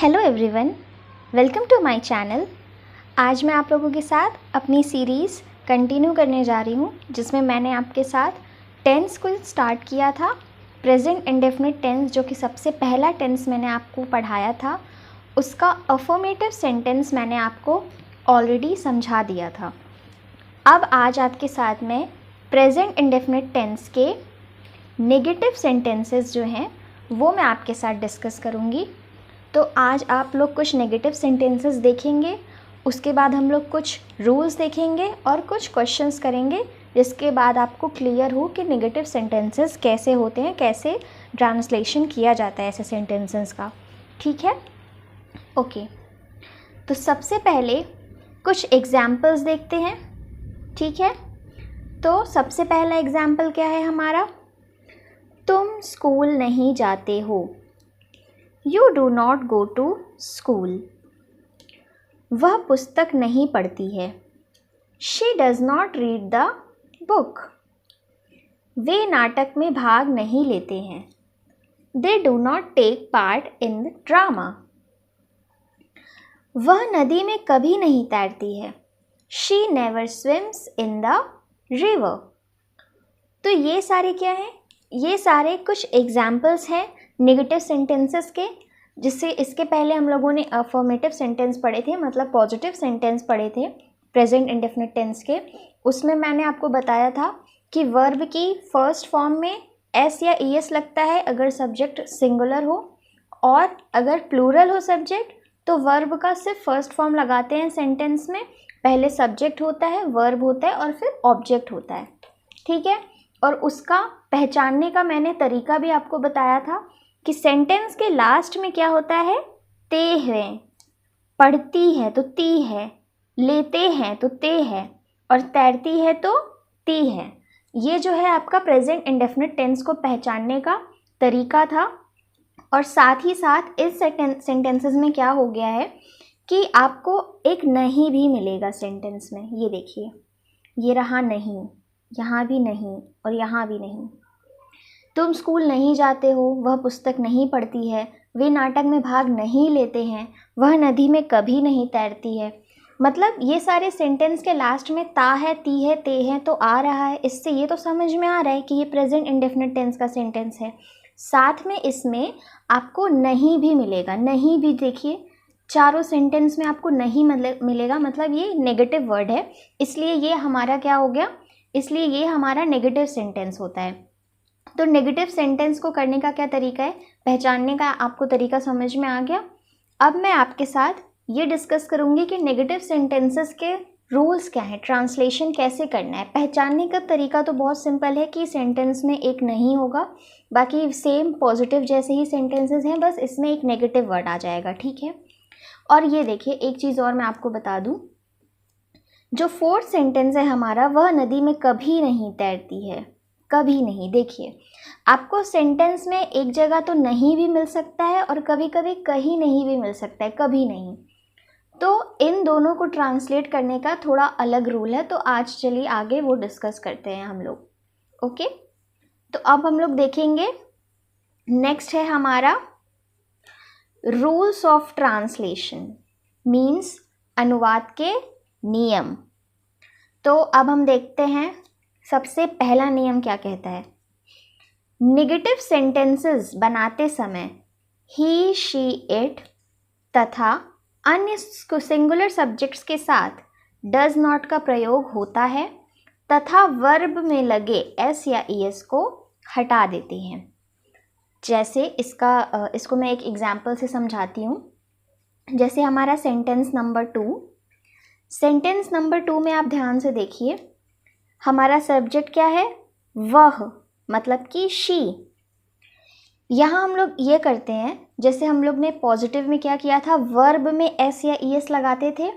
Hello everyone, welcome to my channel. आज मैं आप लोगों के साथ अपनी सीरीज़ कंटिन्यू करने जा रही हूँ, जिसमें मैंने आपके साथ टेंस को स्टार्ट किया था। प्रेजेंट इंडेफिनिट टेंस, जो कि सबसे पहला टेंस मैंने आपको पढ़ाया था, उसका अफर्मेटिव सेंटेंस मैंने आपको ऑलरेडी समझा दिया था। अब आज आपके साथ में प्रेजेंट इंडेफिनिट टेंस के नेगेटिव सेंटेंसेस जो हैं वो मैं आपके साथ डिस्कस करूँगी। तो आज आप लोग कुछ नेगेटिव सेंटेंसेस देखेंगे, उसके बाद हम लोग कुछ रूल्स देखेंगे और कुछ क्वेश्चंस करेंगे, जिसके बाद आपको क्लियर हो कि नेगेटिव सेंटेंसेस कैसे होते हैं, कैसे ट्रांसलेशन किया जाता है ऐसे सेंटेंसेस का। ठीक है, ओके। तो सबसे पहले कुछ एग्जाम्पल्स देखते हैं। ठीक है, तो सबसे पहला एग्जाम्पल क्या है हमारा? तुम स्कूल नहीं जाते हो। You do not go to school. वह पुस्तक नहीं पढ़ती है। She does not read the book. वे नाटक में भाग नहीं लेते हैं। They do not take part in the drama. वह नदी में कभी नहीं तैरती है। She never swims in the river. तो ये सारे क्या हैं? ये सारे कुछ एग्जाम्पल्स हैं नेगेटिव सेंटेंसेस के, जिससे इसके पहले हम लोगों ने अफर्मेटिव सेंटेंस पढ़े थे, मतलब पॉजिटिव सेंटेंस पढ़े थे प्रेजेंट इंडेफिनिट टेंस के। उसमें मैंने आपको बताया था कि वर्ब की फर्स्ट फॉर्म में एस या ई एस लगता है अगर सब्जेक्ट सिंगुलर हो, और अगर प्लूरल हो सब्जेक्ट तो वर्ब का सिर्फ फर्स्ट फॉर्म लगाते हैं सेंटेंस में। पहले सब्जेक्ट होता है, वर्ब होता है और फिर ऑब्जेक्ट होता है। ठीक है, और उसका पहचानने का मैंने तरीका भी आपको बताया था कि सेंटेंस के लास्ट में क्या होता है? ते हैं, पढ़ती है तो ती है, लेते हैं तो ते है, और तैरती है तो ती है। ये जो है आपका प्रेजेंट इंडेफिनिट टेंस को पहचानने का तरीका था। और साथ ही साथ इस सेंटेंसेस में क्या हो गया है कि आपको एक नहीं भी मिलेगा सेंटेंस में। ये देखिए, ये रहा नहीं, यहाँ भी नहीं और यहाँ भी नहीं। तुम स्कूल नहीं जाते हो, वह पुस्तक नहीं पढ़ती है, वे नाटक में भाग नहीं लेते हैं, वह नदी में कभी नहीं तैरती है। मतलब ये सारे सेंटेंस के लास्ट में ता है, ती है, ते है तो आ रहा है। इससे ये तो समझ में आ रहा है कि ये प्रेजेंट इंडेफिनिट टेंस का सेंटेंस है। साथ में इसमें आपको नहीं भी मिलेगा। नहीं भी देखिए, चारों सेंटेंस में आपको नहीं मिलेगा, मतलब ये नेगेटिव वर्ड है, इसलिए ये हमारा क्या हो गया? इसलिए ये हमारा नेगेटिव सेंटेंस होता है। तो नेगेटिव सेंटेंस को करने का क्या तरीका है, पहचानने का आपको तरीका समझ में आ गया। अब मैं आपके साथ ये डिस्कस करूँगी कि नेगेटिव सेंटेंसेस के रूल्स क्या हैं, ट्रांसलेशन कैसे करना है। पहचानने का तरीका तो बहुत सिंपल है कि सेंटेंस में एक नहीं होगा, बाकी सेम पॉजिटिव जैसे ही सेंटेंसेस हैं, बस इसमें एक नेगेटिव वर्ड आ जाएगा। ठीक है, और ये देखिए एक चीज़ और मैं आपको बता दूँ, जो फोर्थ सेंटेंस है हमारा, वह नदी में कभी नहीं तैरती है। कभी नहीं, देखिए आपको सेंटेंस में एक जगह तो नहीं भी मिल सकता है और कभी कभी कहीं नहीं भी मिल सकता है, कभी नहीं। तो इन दोनों को ट्रांसलेट करने का थोड़ा अलग रूल है, तो आज चलिए आगे वो डिस्कस करते हैं हम लोग। ओके, तो अब हम लोग देखेंगे, नेक्स्ट है हमारा रूल्स ऑफ ट्रांसलेशन, मीन्स अनुवाद के नियम। तो अब हम देखते हैं सबसे पहला नियम क्या कहता है। नेगेटिव सेंटेंसेस बनाते समय ही, शी, इट तथा अन्य सिंगुलर सब्जेक्ट्स के साथ डज नॉट का प्रयोग होता है तथा वर्ब में लगे एस या ई एस को हटा देते हैं। जैसे इसको मैं एक एग्जाम्पल से समझाती हूँ। जैसे हमारा सेंटेंस नंबर 2 में आप ध्यान से देखिए, हमारा सब्जेक्ट क्या है? वह, मतलब कि शी। यहाँ हम लोग ये करते हैं, जैसे हम लोग ने पॉजिटिव में क्या किया था, वर्ब में एस या ई एस लगाते थे,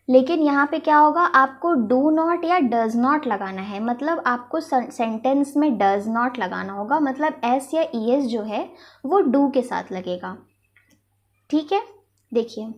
लेकिन यहाँ पे क्या होगा, आपको डू नॉट या डज नॉट लगाना है। मतलब आपको सेंटेंस में डज नॉट लगाना होगा, मतलब एस या ई एस जो है वो डू के साथ लगेगा। ठीक है, देखिए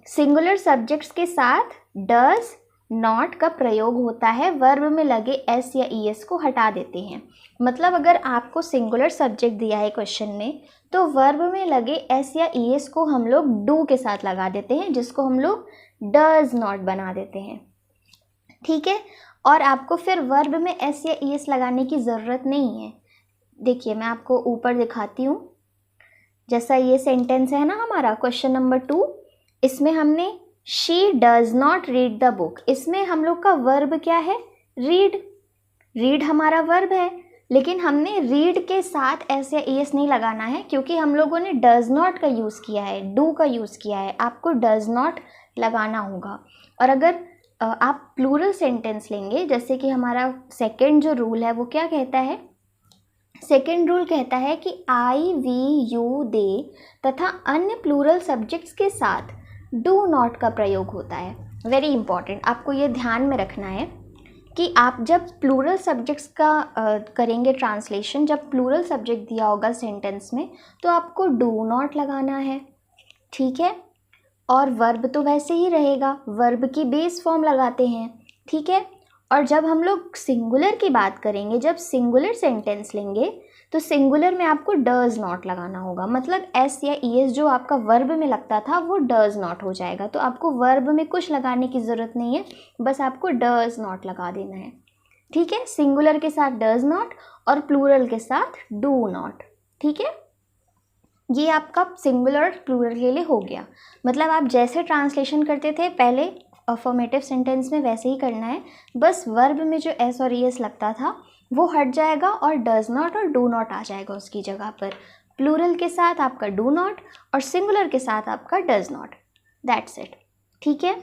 सिंगुलर सब्जेक्ट्स के साथ डज नॉट का प्रयोग होता है, वर्ब में लगे एस या ई एस को हटा देते हैं। मतलब अगर आपको सिंगुलर सब्जेक्ट दिया है क्वेश्चन में, तो वर्ब में लगे एस या ईएस को हम लोग डू के साथ लगा देते हैं, जिसको हम लोग डज नॉट बना देते हैं। ठीक है, और आपको फिर वर्ब में एस या ईएस लगाने की ज़रूरत नहीं है। देखिए मैं आपको ऊपर दिखाती हूँ, जैसा ये सेंटेंस है ना हमारा क्वेश्चन नंबर 2, इसमें हमने she does not read the book, इसमें हम लोग का वर्ब क्या है, रीड। रीड हमारा वर्ब है, लेकिन हमने रीड के साथ एस या ईएस नहीं लगाना है, क्योंकि हम लोगों ने डज नॉट का यूज़ किया है, डू का यूज़ किया है, आपको डज नॉट लगाना होगा। और अगर आप प्लूरल सेंटेंस लेंगे, जैसे कि हमारा सेकंड जो रूल है वो क्या कहता है, सेकंड रूल कहता है कि आई, वी, यू, दे तथा अन्य प्लूरल सब्जेक्ट्स के साथ डू नॉट का प्रयोग होता है। वेरी इंपॉर्टेंट, आपको ये ध्यान में रखना है कि आप जब प्लूरल सब्जेक्ट्स का करेंगे ट्रांसलेशन, जब प्लूरल सब्जेक्ट दिया होगा सेंटेंस में, तो आपको डू नॉट लगाना है। ठीक है, और वर्ब तो वैसे ही रहेगा, वर्ब की बेस फॉर्म लगाते हैं। ठीक है, और जब हम लोग सिंगुलर की बात करेंगे, जब सिंगुलर सेंटेंस लेंगे, तो सिंगुलर में आपको डज नॉट लगाना होगा, मतलब एस या ईएस जो आपका वर्ब में लगता था वो डज नॉट हो जाएगा। तो आपको वर्ब में कुछ लगाने की ज़रूरत नहीं है, बस आपको डज नॉट लगा देना है। ठीक है, सिंगुलर के साथ डज नॉट और प्लूरल के साथ डू नॉट। ठीक है, ये आपका सिंगुलर और प्लूरल के लिए हो गया। मतलब आप जैसे ट्रांसलेशन करते थे पहले अफर्मेटिव सेंटेंस में, वैसे ही करना है, बस वर्ब में जो एस और ईएस लगता था वो हट जाएगा और डज नॉट और डू नॉट आ जाएगा उसकी जगह पर। प्लूरल के साथ आपका डू नॉट और सिंगुलर के साथ आपका डज नॉट, दैट्स इट। ठीक है,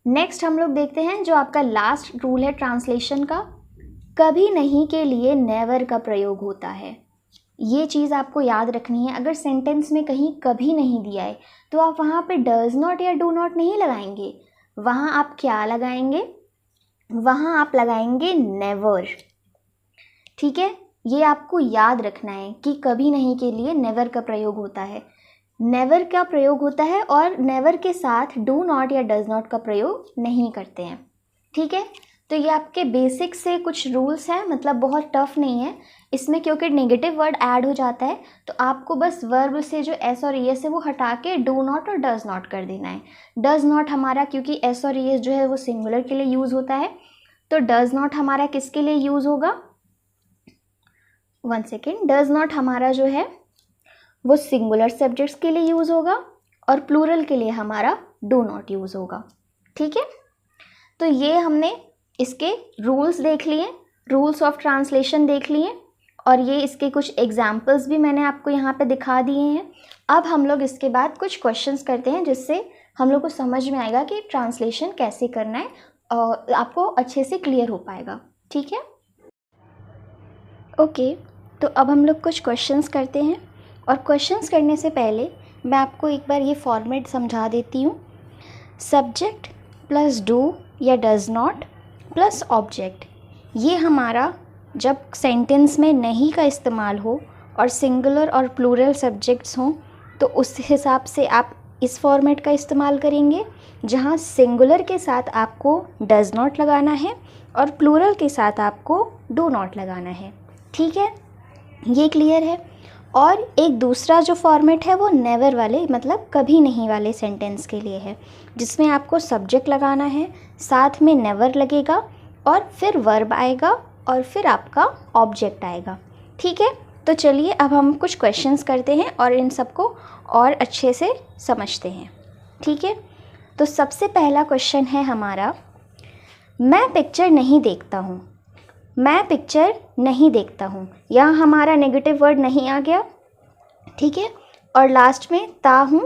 नेक्स्ट हम लोग देखते हैं जो आपका लास्ट रूल है ट्रांसलेशन का, कभी नहीं के लिए नेवर का प्रयोग होता है। ये चीज़ आपको याद रखनी है, अगर सेंटेंस में कहीं कभी नहीं दिया है तो आप वहाँ पे डज नॉट या डू नॉट नहीं लगाएंगे, वहाँ आप क्या लगाएंगे, वहाँ आप लगाएंगे नेवर। ठीक है, ये आपको याद रखना है कि कभी नहीं के लिए नेवर का प्रयोग होता है, नेवर का प्रयोग होता है, और नेवर के साथ डू नॉट या डज नॉट का प्रयोग नहीं करते हैं। ठीक है, तो ये आपके बेसिक से कुछ रूल्स हैं, मतलब बहुत टफ नहीं है इसमें, क्योंकि नेगेटिव वर्ड ऐड हो जाता है तो आपको बस वर्ब से जो एस और ईएस है वो हटा के डू नॉट और डज नॉट कर देना है। डज नॉट हमारा, क्योंकि एस और ईएस जो है वो सिंगुलर के लिए यूज़ होता है, तो डज नॉट हमारा किसके लिए यूज़ होगा, वन सेकेंड, डज नॉट हमारा जो है वो सिंगुलर सब्जेक्ट्स के लिए यूज़ होगा और प्लूरल के लिए हमारा डू नॉट यूज़ होगा। ठीक है, तो ये हमने इसके रूल्स देख लिए, रूल्स ऑफ ट्रांसलेशन देख लिए, और ये इसके कुछ एग्जाम्पल्स भी मैंने आपको यहाँ पे दिखा दिए हैं। अब हम लोग इसके बाद कुछ क्वेश्चंस करते हैं, जिससे हम लोग को समझ में आएगा कि ट्रांसलेशन कैसे करना है और आपको अच्छे से क्लियर हो पाएगा। ठीक है, ओके, तो अब हम लोग कुछ क्वेश्चंस करते हैं, और क्वेश्चंस करने से पहले मैं आपको एक बार ये फॉर्मेट समझा देती हूँ। सब्जेक्ट प्लस डू या डज नॉट प्लस ऑब्जेक्ट, ये हमारा जब सेंटेंस में नहीं का इस्तेमाल हो और सिंगुलर और प्लूरल सब्जेक्ट्स हों तो उस हिसाब से आप इस फॉर्मेट का इस्तेमाल करेंगे, जहाँ सिंगुलर के साथ आपको डज नॉट लगाना है और प्लूरल के साथ आपको डू नॉट लगाना है। ठीक है, ये क्लियर है। और एक दूसरा जो फॉर्मेट है वो नेवर वाले, मतलब कभी नहीं वाले सेंटेंस के लिए है, जिसमें आपको सब्जेक्ट लगाना है, साथ में नेवर लगेगा और फिर वर्ब आएगा और फिर आपका ऑब्जेक्ट आएगा। ठीक है, तो चलिए अब हम कुछ क्वेश्चंस करते हैं और इन सबको और अच्छे से समझते हैं। ठीक है, तो सबसे पहला क्वेश्चन है हमारा, मैं पिक्चर नहीं देखता हूँ। मैं पिक्चर नहीं देखता हूँ, यहाँ हमारा नेगेटिव वर्ड नहीं आ गया। ठीक है, और लास्ट में ता हूँ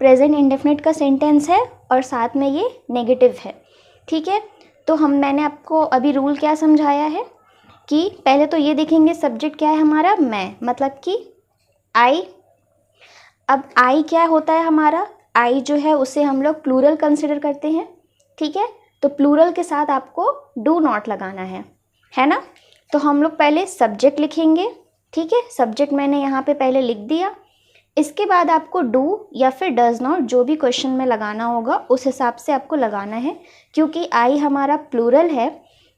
प्रेजेंट इंडेफिनिट का सेंटेंस है और साथ में ये नेगेटिव है। ठीक है, तो मैंने आपको अभी रूल क्या समझाया है कि पहले तो ये देखेंगे सब्जेक्ट क्या है हमारा, मैं, मतलब कि आई। अब आई क्या होता है हमारा, आई जो है उसे हम लोग प्लूरल कंसिडर करते हैं। ठीक है, तो प्लूरल के साथ आपको डू नॉट लगाना है ना। तो हम लोग पहले सब्जेक्ट लिखेंगे। ठीक है, सब्जेक्ट मैंने यहाँ पे पहले लिख दिया। इसके बाद आपको डू या फिर डज नॉट जो भी क्वेश्चन में लगाना होगा उस हिसाब से आपको लगाना है। क्योंकि आई हमारा प्लूरल है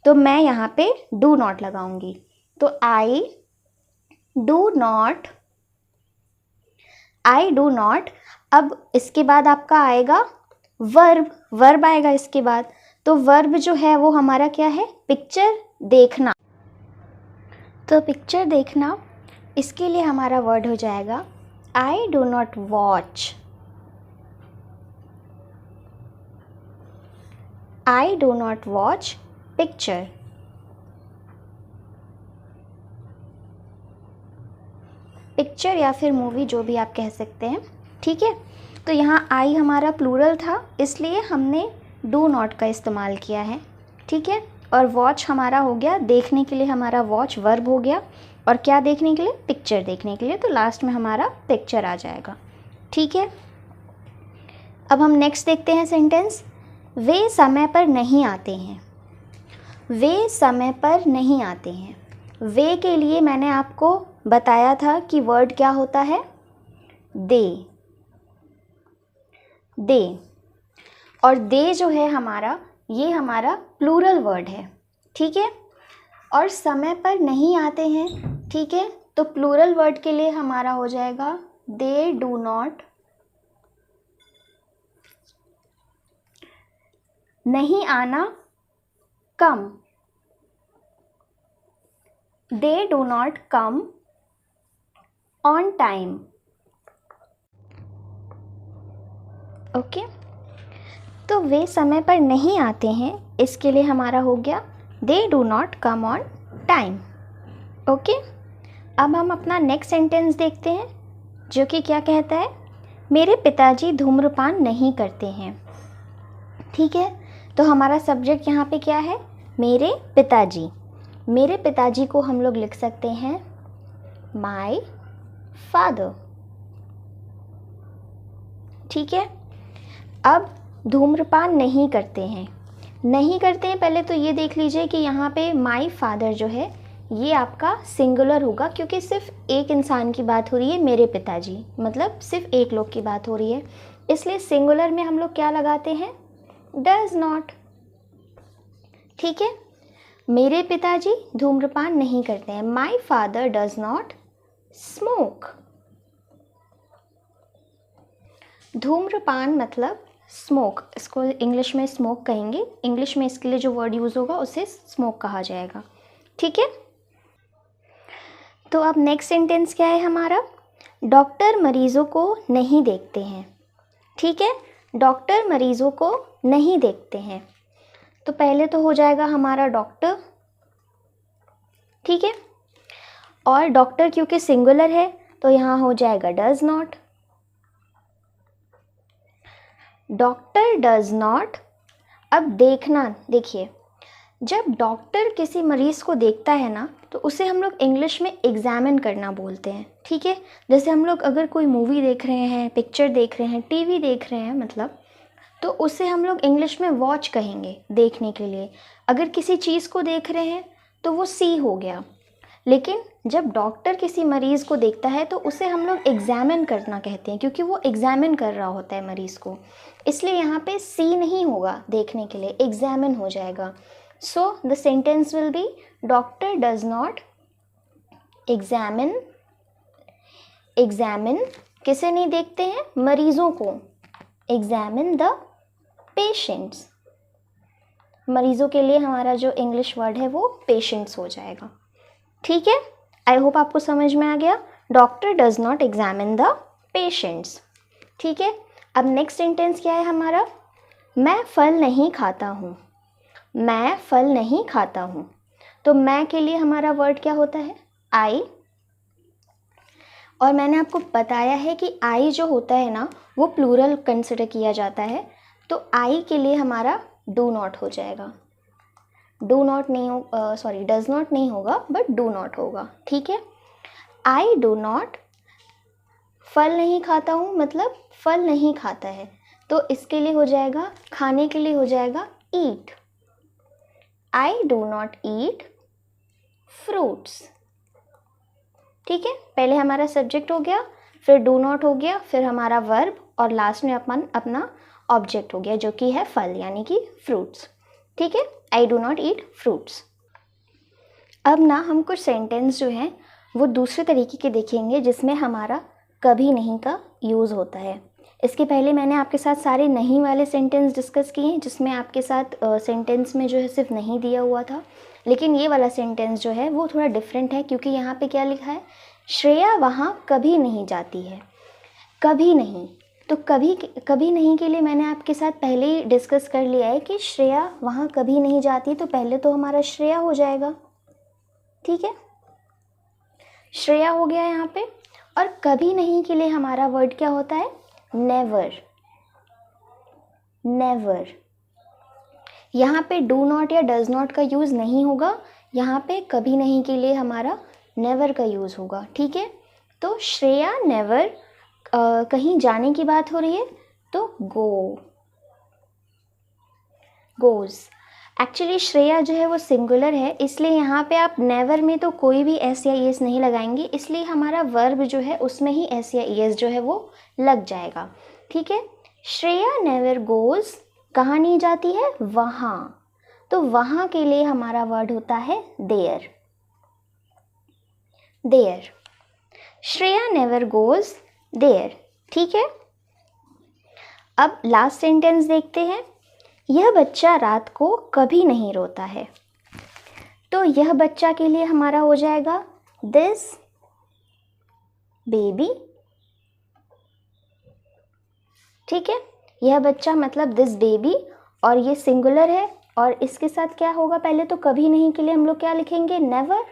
तो मैं यहाँ पे डू नॉट लगाऊंगी। तो आई do not I do not. अब इसके बाद आपका आएगा वर्ब आएगा इसके बाद। तो वर्ब जो है वो हमारा क्या है, पिक्चर देखना। तो पिक्चर देखना, इसके लिए हमारा वर्ड हो जाएगा आई do not watch. I do not watch picture. Picture या फिर मूवी, जो भी आप कह सकते हैं, ठीक है। तो यहाँ आई हमारा प्लूरल था, इसलिए हमने डू नॉट का इस्तेमाल किया है, ठीक है। और वॉच हमारा हो गया, देखने के लिए हमारा वॉच वर्ब हो गया, और क्या देखने के लिए, पिक्चर देखने के लिए, तो लास्ट में हमारा पिक्चर आ जाएगा, ठीक है। अब हम नेक्स्ट देखते हैं सेंटेंस। वे समय पर नहीं आते हैं। वे समय पर नहीं आते हैं। वे के लिए मैंने आपको बताया था कि वर्ड क्या होता है, दे। दे, और दे जो है हमारा, ये हमारा प्लूरल वर्ड है, ठीक है। और समय पर नहीं आते हैं, ठीक है, तो प्लूरल वर्ड के लिए हमारा हो जाएगा दे डू नॉट। नहीं आना, come. They do not come on time. Okay, तो वे समय पर नहीं आते हैं, इसके लिए हमारा हो गया दे do not come on time. Okay, अब हम अपना नेक्स्ट सेंटेंस देखते हैं, जो कि क्या कहता है, मेरे पिताजी धूम्रपान नहीं करते हैं, ठीक है। तो हमारा सब्जेक्ट यहाँ पे क्या है, मेरे पिताजी। मेरे पिताजी को हम लोग लिख सकते हैं माय फादर, ठीक है। अब धूम्रपान नहीं करते हैं, नहीं करते हैं, पहले तो ये देख लीजिए कि यहाँ पे माय फादर जो है ये आपका सिंगुलर होगा, क्योंकि सिर्फ एक इंसान की बात हो रही है, मेरे पिताजी, मतलब सिर्फ एक लोग की बात हो रही है, इसलिए सिंगुलर में हम लोग क्या लगाते हैं, डज नॉट, ठीक है। मेरे पिताजी धूम्रपान नहीं करते हैं, my father does not smoke. धूम्रपान मतलब स्मोक, इसको इंग्लिश में स्मोक कहेंगे, इंग्लिश में इसके लिए जो वर्ड यूज़ होगा उसे स्मोक कहा जाएगा, ठीक है। तो अब नेक्स्ट सेंटेंस क्या है हमारा, डॉक्टर मरीज़ों को नहीं देखते हैं, ठीक है। डॉक्टर मरीज़ों को नहीं देखते हैं, तो पहले तो हो जाएगा हमारा डॉक्टर, ठीक है। और डॉक्टर क्योंकि सिंगुलर है तो यहाँ हो जाएगा does not. Doctor does not. अब देखना, देखिए, जब डॉक्टर किसी मरीज़ को देखता है ना, तो उसे हम लोग इंग्लिश में एग्जामिन करना बोलते हैं, ठीक है। जैसे हम लोग अगर कोई मूवी देख रहे हैं, पिक्चर देख रहे हैं, टीवी देख रहे हैं, मतलब, तो उसे हम लोग इंग्लिश में वॉच कहेंगे, देखने के लिए। अगर किसी चीज़ को देख रहे हैं तो वो सी हो गया, लेकिन जब डॉक्टर किसी मरीज़ को देखता है तो उसे हम लोग एग्जामिन करना कहते हैं, क्योंकि वो एग्जामिन कर रहा होता है मरीज़ को, इसलिए यहाँ पे सी नहीं होगा देखने के लिए, एग्जामिन हो जाएगा। So the sentence will be doctor does not examine. Examine किसे नहीं देखते हैं, मरीज़ों को। Examine the patients. मरीज़ों के लिए हमारा जो इंग्लिश वर्ड है वो पेशेंट्स हो जाएगा, ठीक है। आई होप आपको समझ में आ गया। Doctor does not examine the patients, ठीक है। अब नेक्स्ट सेंटेंस क्या है हमारा, मैं फल नहीं खाता हूँ। मैं फल नहीं खाता हूँ, तो मैं के लिए हमारा वर्ड क्या होता है, आई। और मैंने आपको बताया है कि आई जो होता है ना, वो प्लूरल कंसिडर किया जाता है, तो आई के लिए हमारा डू नॉट हो जाएगा। डू नॉट नहीं हो, सॉरी, डज नॉट नहीं होगा, बट डू नॉट होगा, ठीक है। आई डू नॉट, फल नहीं खाता हूँ मतलब फल नहीं खाता है, तो इसके लिए हो जाएगा, खाने के लिए हो जाएगा eat. I do not eat fruits, ठीक है। पहले हमारा सब्जेक्ट हो गया, फिर डू नॉट हो गया, फिर हमारा वर्ब, और लास्ट में अपना ऑब्जेक्ट हो गया, जो कि है फल, यानी कि फ्रूट्स, ठीक है। आई डू नॉट ईट फ्रूट्स। अब ना हम कुछ सेंटेंस जो हैं वो दूसरे तरीके के देखेंगे, जिसमें हमारा कभी नहीं का यूज़ होता है। इसके पहले मैंने आपके साथ सारे नहीं वाले सेंटेंस डिस्कस किए हैं, जिसमें आपके साथ सेंटेंस में जो है सिर्फ नहीं दिया हुआ था। लेकिन ये वाला सेंटेंस जो है वो थोड़ा डिफरेंट है, क्योंकि यहाँ पे क्या लिखा है, श्रेया वहाँ कभी नहीं जाती है। कभी नहीं, तो कभी नहीं के लिए मैंने आपके साथ पहले ही डिस्कस कर लिया है कि श्रेया वहाँ कभी नहीं जाती, तो पहले तो हमारा श्रेया हो जाएगा। ठीक है, श्रेया हो गया यहाँ पे। और कभी नहीं के लिए हमारा वर्ड क्या होता है, नेवर। नेवर, यहाँ पे डू नॉट या डज नॉट का यूज़ नहीं होगा, यहाँ पे कभी नहीं के लिए हमारा नेवर का यूज़ होगा। ठीक है, तो श्रेया नेवर, कहीं जाने की बात हो रही है तो गोज़। एक्चुअली श्रेया जो है वो सिंगुलर है, इसलिए यहाँ पे आप नेवर में तो कोई भी एस या ईएस नहीं लगाएंगे, इसलिए हमारा वर्ब जो है उसमें ही एस या ईएस जो है वो लग जाएगा। ठीक है, श्रेया नेवर गोज़, कहाँ नहीं जाती है, वहाँ। तो वहाँ के लिए हमारा वर्ड होता है there. There, Shreya never goes there. ठीक है, अब लास्ट सेंटेंस देखते हैं। यह बच्चा रात को कभी नहीं रोता है। तो यह बच्चा के लिए हमारा हो जाएगा दिस बेबी। ठीक है, यह बच्चा मतलब दिस बेबी, और ये सिंगुलर है, और इसके साथ क्या होगा, पहले तो कभी नहीं के लिए हम लोग क्या लिखेंगे, नेवर।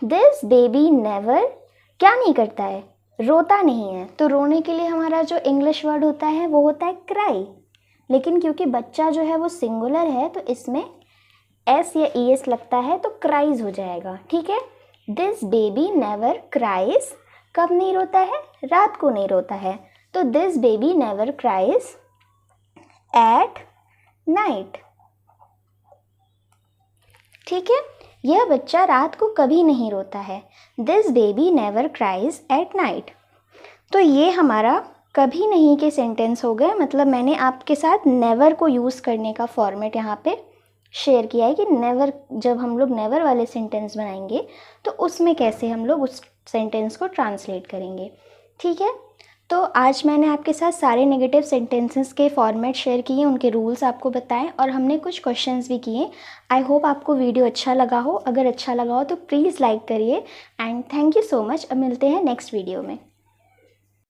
दिस बेबी नेवर क्या नहीं करता है, रोता नहीं है। तो रोने के लिए हमारा जो इंग्लिश वर्ड होता है वो होता है क्राई, लेकिन क्योंकि बच्चा जो है वो सिंगुलर है तो इसमें एस या ईएस लगता है, तो क्राइज हो जाएगा। ठीक है, दिस बेबी नेवर क्राइज, कब नहीं रोता है, रात को नहीं रोता है। तो this baby never cries at night. ठीक है, यह बच्चा रात को कभी नहीं रोता है। This baby never cries at night. तो ये हमारा कभी नहीं के सेंटेंस हो गए, मतलब मैंने आपके साथ नेवर को यूज़ करने का फॉर्मेट यहाँ पे शेयर किया है कि नेवर, जब हम लोग नेवर वाले सेंटेंस बनाएंगे तो उसमें कैसे हम लोग उस सेंटेंस को ट्रांसलेट करेंगे। ठीक है, तो आज मैंने आपके साथ सारे नेगेटिव सेंटेंसेस के फॉर्मेट शेयर किए, उनके रूल्स आपको बताएं, और हमने कुछ क्वेश्चंस भी किए। आई होप आपको वीडियो अच्छा लगा हो। अगर अच्छा लगा हो तो प्लीज़ लाइक करिए, and thank you so much. अब मिलते हैं नेक्स्ट वीडियो में।